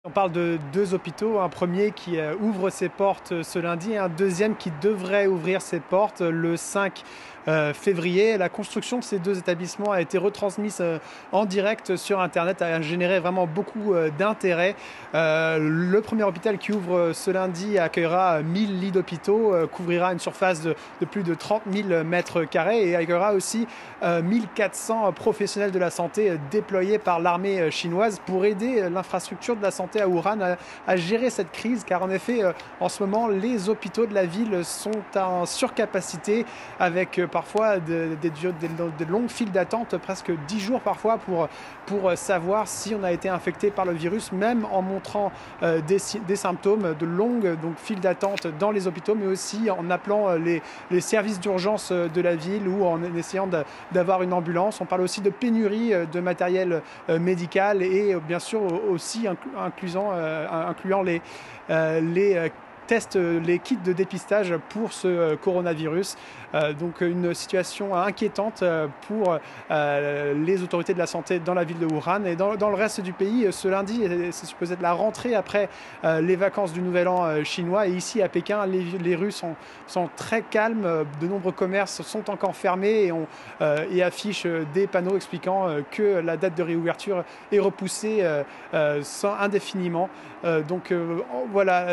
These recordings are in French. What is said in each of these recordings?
On parle de deux hôpitaux, un premier qui ouvre ses portes ce lundi et un deuxième qui devrait ouvrir ses portes le 5 février. La construction de ces deux établissements a été retransmise en direct sur Internet, a généré vraiment beaucoup d'intérêt. Le premier hôpital qui ouvre ce lundi accueillera 1000 lits d'hôpitaux, couvrira une surface de plus de 30 000 mètres carrés et accueillera aussi 1400 professionnels de la santé déployés par l'armée chinoise pour aider l'infrastructure de la santé à Wuhan à gérer cette crise, car en effet en ce moment les hôpitaux de la ville sont en surcapacité avec parfois des longues files d'attente, presque 10 jours parfois pour savoir si on a été infecté par le virus, même en montrant des symptômes, de longues files d'attente dans les hôpitaux, mais aussi en appelant les services d'urgence de la ville ou en essayant d'avoir une ambulance. On parle aussi de pénurie de matériel médical et bien sûr aussi incluant les tests, les kits de dépistage pour ce coronavirus. Donc une situation inquiétante pour les autorités de la santé dans la ville de Wuhan. Et dans le reste du pays, ce lundi, c'est supposé être la rentrée après les vacances du Nouvel An chinois. Et ici à Pékin, les rues sont très calmes. De nombreux commerces sont encore fermés et affichent des panneaux expliquant que la date de réouverture est repoussée indéfiniment. Donc voilà,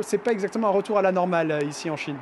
c'est pas exactement un retour à la normale ici en Chine.